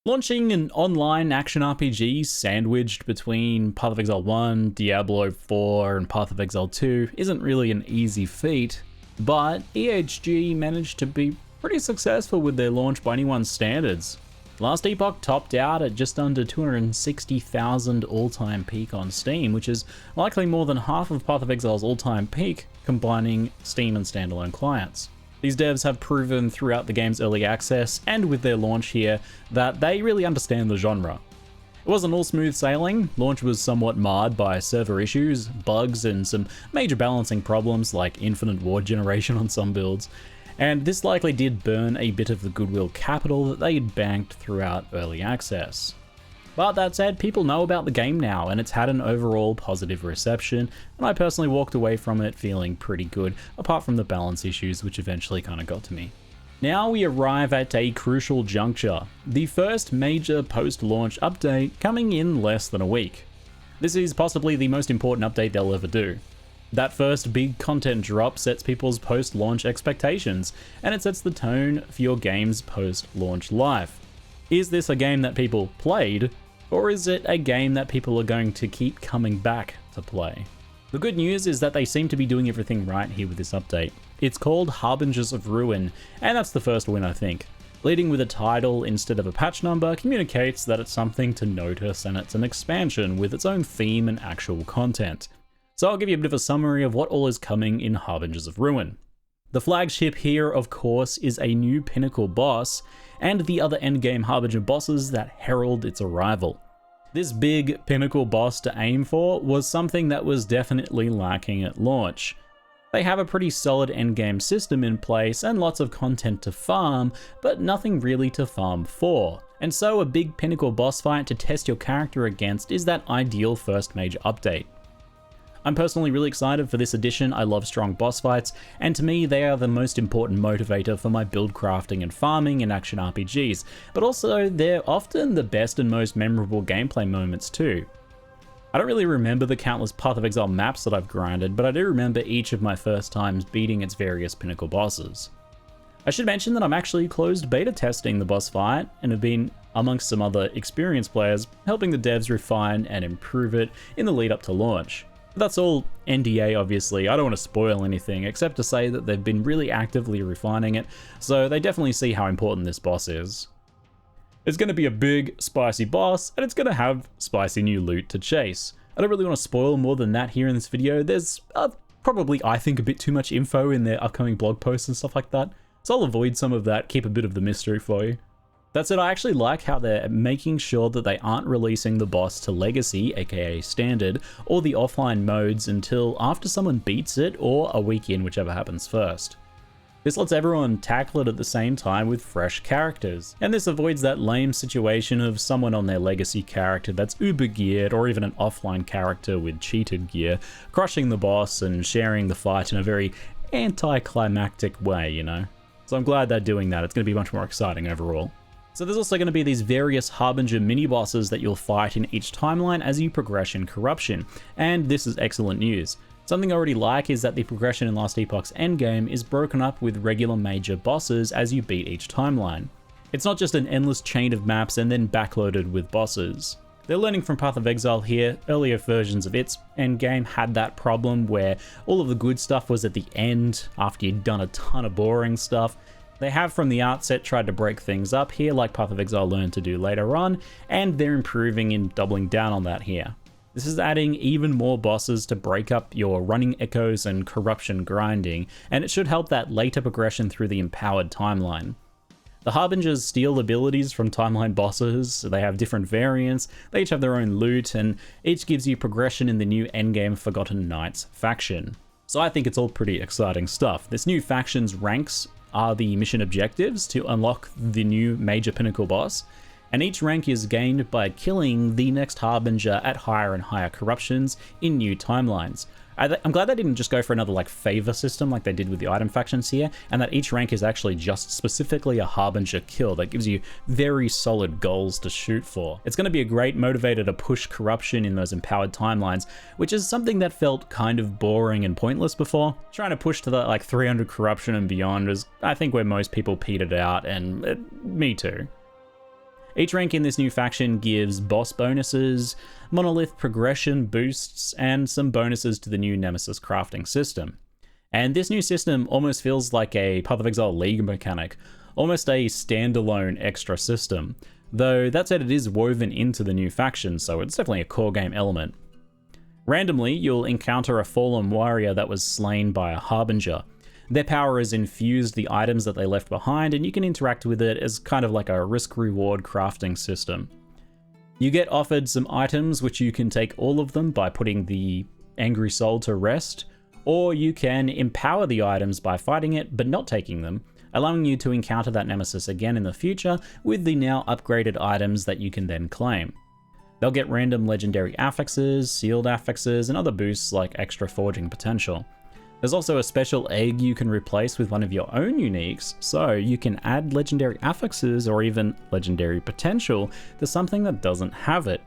Launching an online action RPG sandwiched between Path of Exile 1, Diablo 4, and Path of Exile 2 isn't really an easy feat, but EHG managed to be pretty successful with their launch by anyone's standards. Last Epoch topped out at just under 260,000 all-time peak on Steam, which is likely more than half of Path of Exile's all-time peak, combining Steam and standalone clients. These devs have proven throughout the game's early access and with their launch here that they really understand the genre. It wasn't all smooth sailing. Launch was somewhat marred by server issues, bugs, and some major balancing problems like infinite ward generation on some builds, and this likely did burn a bit of the goodwill capital that they had banked throughout early access. But that said, people know about the game now, and it's had an overall positive reception, and I personally walked away from it feeling pretty good, apart from the balance issues which eventually kinda got to me. Now we arrive at a crucial juncture, the first major post-launch update coming in less than a week. This is possibly the most important update they'll ever do. That first big content drop sets people's post-launch expectations, and it sets the tone for your game's post-launch life. Is this a game that people played, or is it a game that people are going to keep coming back to play? The good news is that they seem to be doing everything right here with this update. It's called Harbingers of Ruin, and that's the first win, I think. Leading with a title instead of a patch number communicates that it's something to notice, and it's an expansion with its own theme and actual content. So I'll give you a bit of a summary of what all is coming in Harbingers of Ruin. The flagship here, of course, is a new Pinnacle Boss, and the other endgame Harbinger bosses that herald its arrival. This big Pinnacle Boss to aim for was something that was definitely lacking at launch. They have a pretty solid endgame system in place and lots of content to farm, but nothing really to farm for. And so a big Pinnacle Boss fight to test your character against is that ideal first major update. I'm personally really excited for this edition. I love strong boss fights, and to me they are the most important motivator for my build crafting and farming in action RPGs, but also they're often the best and most memorable gameplay moments too. I don't really remember the countless Path of Exile maps that I've grinded, but I do remember each of my first times beating its various Pinnacle bosses. I should mention that I'm actually closed beta testing the boss fight and have been, amongst some other experienced players, helping the devs refine and improve it in the lead up to launch. That's all NDA, obviously. I don't want to spoil anything, except to say that they've been really actively refining it, so they definitely see how important this boss is. It's going to be a big, spicy boss, and it's going to have spicy new loot to chase. I don't really want to spoil more than that here in this video. There's probably, I think, a bit too much info in their upcoming blog posts and stuff like that, so I'll avoid some of that, keep a bit of the mystery for you. That said, I actually like how they're making sure that they aren't releasing the boss to Legacy, aka Standard, or the offline modes until after someone beats it or a week in, whichever happens first. This lets everyone tackle it at the same time with fresh characters, and this avoids that lame situation of someone on their Legacy character that's uber geared, or even an offline character with cheated gear, crushing the boss and sharing the fight in a very anticlimactic way, you know? So I'm glad they're doing that. It's going to be much more exciting overall. So there's also going to be these various Harbinger mini-bosses that you'll fight in each timeline as you progress in Corruption, and this is excellent news. Something I already like is that the progression in Last Epoch's endgame is broken up with regular major bosses as you beat each timeline. It's not just an endless chain of maps and then backloaded with bosses. They're learning from Path of Exile here. Earlier versions of its endgame had that problem where all of the good stuff was at the end after you'd done a ton of boring stuff. They have from the outset tried to break things up here like Path of Exile learned to do later on, and they're improving in doubling down on that here. This is adding even more bosses to break up your running echoes and corruption grinding, and it should help that later progression through the empowered timeline. The Harbingers steal abilities from timeline bosses, so they have different variants, they each have their own loot, and each gives you progression in the new endgame Forgotten Knights faction. So I think it's all pretty exciting stuff. This new faction's ranks are the mission objectives to unlock the new major Pinnacle Boss, and each rank is gained by killing the next Harbinger at higher and higher corruptions in new timelines. I'm glad they didn't just go for another like favor system like they did with the item factions here, and that each rank is actually just specifically a Harbinger kill that gives you very solid goals to shoot for. It's going to be a great motivator to push corruption in those empowered timelines, which is something that felt kind of boring and pointless before. Trying to push to the like 300 corruption and beyond is, I think, where most people petered out, and me too. Each rank in this new faction gives boss bonuses, monolith progression boosts, and some bonuses to the new Nemesis crafting system. And this new system almost feels like a Path of Exile League mechanic, almost a standalone extra system. Though that said, it is woven into the new faction, so it's definitely a core game element. Randomly, you'll encounter a fallen warrior that was slain by a Harbinger. Their power has infused the items that they left behind, and you can interact with it as kind of like a risk-reward crafting system. You get offered some items, which you can take all of them by putting the angry soul to rest, or you can empower the items by fighting it but not taking them, allowing you to encounter that Nemesis again in the future with the now upgraded items that you can then claim. They'll get random legendary affixes, sealed affixes, and other boosts like extra forging potential. There's also a special egg you can replace with one of your own uniques, so you can add legendary affixes or even legendary potential to something that doesn't have it.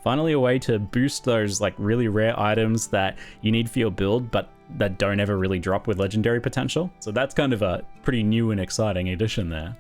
Finally, a way to boost those like really rare items that you need for your build, but that don't ever really drop with legendary potential. So that's kind of a pretty new and exciting addition there.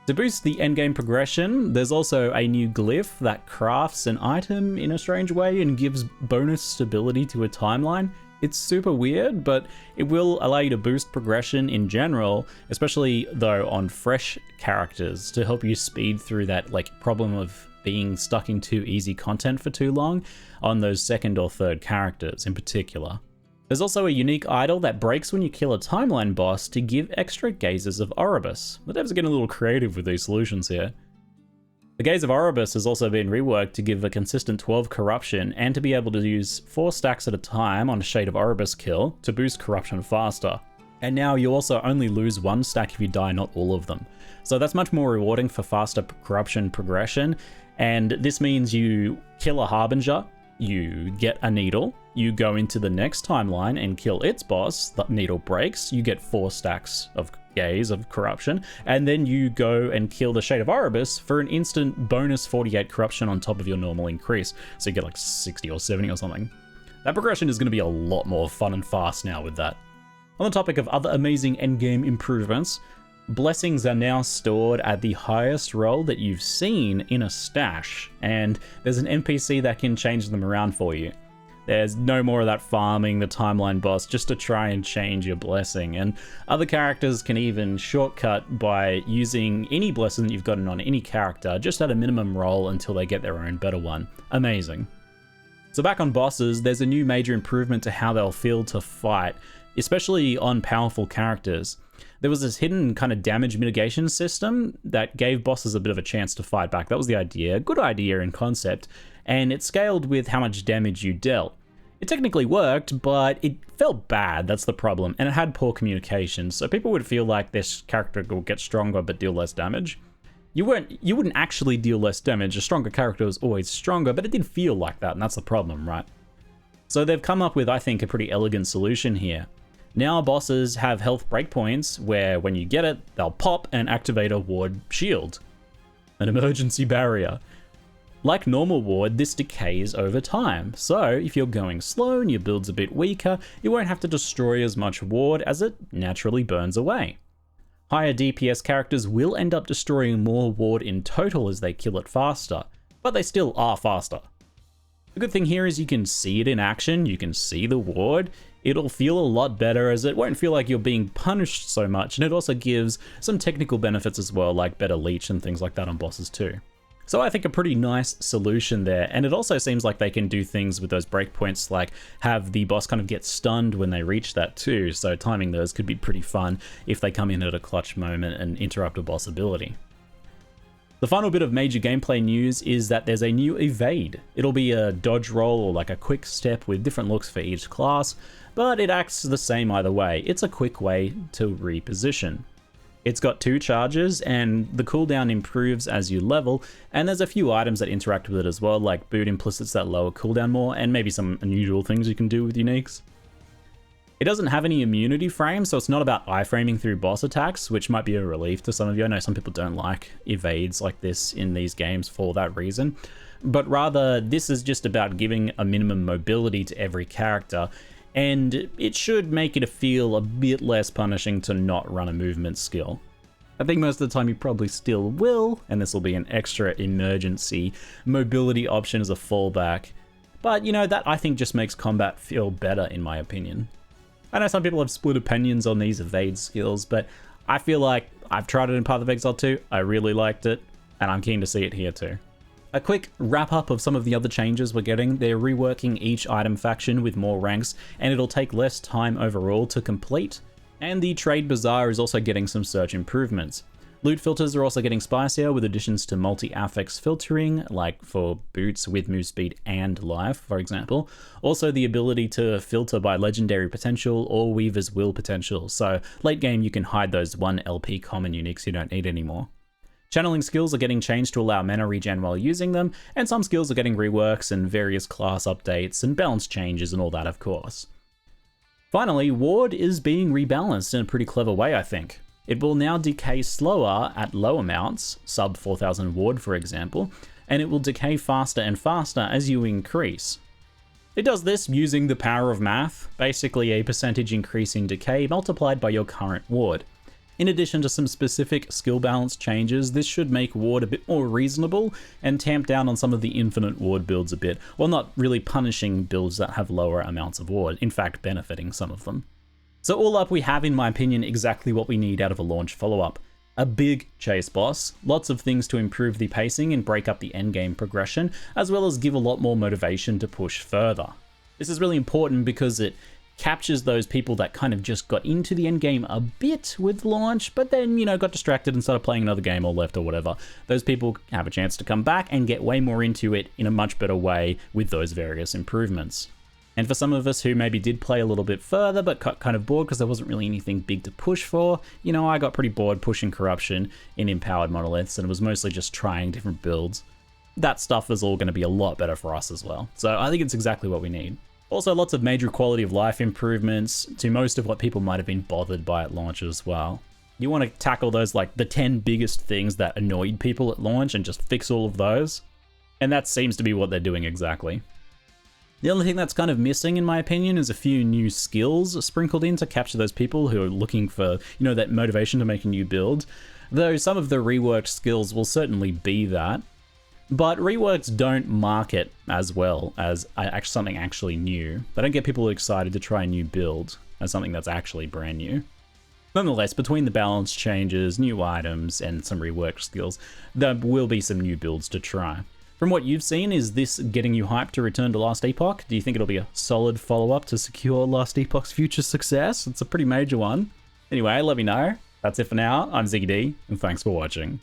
To boost the endgame progression, there's also a new glyph that crafts an item in a strange way and gives bonus stability to a timeline. It's super weird, but it will allow you to boost progression in general, especially though on fresh characters, to help you speed through that like problem of being stuck in too easy content for too long on those second or third characters in particular. There's also a unique idol that breaks when you kill a timeline boss to give extra gazes of Oribus. The devs are getting a little creative with these solutions here. The Gaze of Oribus has also been reworked to give a consistent 12 corruption and to be able to use 4 stacks at a time on a Shade of Oribus kill to boost corruption faster. And now you also only lose 1 stack if you die, not all of them. So that's much more rewarding for faster corruption progression, and this means you kill a Harbinger, you get a needle, you go into the next timeline and kill its boss, the needle breaks, you get 4 stacks of gaze of corruption, and then you go and kill the Shade of Oribus for an instant bonus 48 corruption on top of your normal increase, so you get like 60 or 70 or something. That progression is going to be a lot more fun and fast now with that. On the topic of other amazing endgame improvements, blessings are now stored at the highest roll that you've seen in a stash, and there's an NPC that can change them around for you. There's no more of that farming the timeline boss just to try and change your blessing, and other characters can even shortcut by using any blessing that you've gotten on any character just at a minimum roll until they get their own better one. Amazing. So back on bosses, there's a new major improvement to how they'll feel to fight, especially on powerful characters. There was this hidden kind of damage mitigation system that gave bosses a bit of a chance to fight back. That was the idea, good idea in concept, and it scaled with how much damage you dealt. It technically worked, but it felt bad, that's the problem, and it had poor communication, so people would feel like this character will get stronger but deal less damage. You wouldn't actually deal less damage, a stronger character was always stronger, but it did feel like that, and that's the problem, right? So they've come up with, I think, a pretty elegant solution here. Now bosses have health breakpoints where when you get it, they'll pop and activate a ward shield, an emergency barrier. Like normal ward, this decays over time, so if you're going slow and your build's a bit weaker, you won't have to destroy as much ward as it naturally burns away. Higher DPS characters will end up destroying more ward in total as they kill it faster, but they still are faster. The good thing here is you can see it in action, you can see the ward, it'll feel a lot better as it won't feel like you're being punished so much, and it also gives some technical benefits as well, like better leech and things like that on bosses too. So I think a pretty nice solution there, and it also seems like they can do things with those breakpoints, like have the boss kind of get stunned when they reach that too, so timing those could be pretty fun if they come in at a clutch moment and interrupt a boss ability. The final bit of major gameplay news is that there's a new evade. It'll be a dodge roll or like a quick step with different looks for each class, but it acts the same either way. It's a quick way to reposition. It's got 2 charges, and the cooldown improves as you level, and there's a few items that interact with it as well, like boot implicits that lower cooldown more, and maybe some unusual things you can do with uniques. It doesn't have any immunity frame, so it's not about iframing through boss attacks, which might be a relief to some of you. I know some people don't like evades like this in these games for that reason, but rather this is just about giving a minimum mobility to every character, and it should make it feel a bit less punishing to not run a movement skill. I think most of the time you probably still will, and this will be an extra emergency mobility option as a fallback. But, you know, that I think just makes combat feel better in my opinion. I know some people have split opinions on these evade skills, but I feel like I've tried it in Path of Exile 2, I really liked it, and I'm keen to see it here too. A quick wrap up of some of the other changes we're getting. They're reworking each item faction with more ranks, and it'll take less time overall to complete. And the Trade Bazaar is also getting some search improvements. Loot filters are also getting spicier with additions to multi-affix filtering, like for boots with move speed and life, for example. Also the ability to filter by legendary potential or Weaver's Will potential, so late game you can hide those 1 LP common uniques you don't need anymore. Channeling skills are getting changed to allow mana regen while using them, and some skills are getting reworks and various class updates and balance changes and all that, of course. Finally, ward is being rebalanced in a pretty clever way, I think. It will now decay slower at low amounts, sub 4000 ward for example, and it will decay faster and faster as you increase. It does this using the power of math, basically a percentage increase in decay multiplied by your current ward. In addition to some specific skill balance changes, this should make ward a bit more reasonable and tamp down on some of the infinite ward builds a bit, while not really punishing builds that have lower amounts of ward, in fact benefiting some of them. So all up, we have, in my opinion, exactly what we need out of a launch follow-up. A big chase boss, lots of things to improve the pacing and break up the endgame progression, as well as give a lot more motivation to push further. This is really important because it captures those people that kind of just got into the endgame a bit with launch, but then, you know, got distracted and started playing another game or left or whatever. Those people have a chance to come back and get way more into it in a much better way with those various improvements. And for some of us who maybe did play a little bit further but got kind of bored because there wasn't really anything big to push for, you know, I got pretty bored pushing corruption in empowered monoliths and it was mostly just trying different builds. That stuff is all going to be a lot better for us as well. So I think it's exactly what we need. Also, lots of major quality of life improvements to most of what people might have been bothered by at launch as well. You want to tackle those, like the 10 biggest things that annoyed people at launch and just fix all of those. And that seems to be what they're doing exactly. The only thing that's kind of missing, in my opinion, is a few new skills sprinkled in to capture those people who are looking for, you know, that motivation to make a new build. Though some of the reworked skills will certainly be that. But reworks don't market as well as something actually new. They don't get people excited to try a new build as something that's actually brand new. Nonetheless, between the balance changes, new items, and some reworked skills, there will be some new builds to try. From what you've seen, is this getting you hyped to return to Last Epoch? Do you think it'll be a solid follow-up to secure Last Epoch's future success? It's a pretty major one. Anyway, let me know. That's it for now. I'm ZiggyD, and thanks for watching.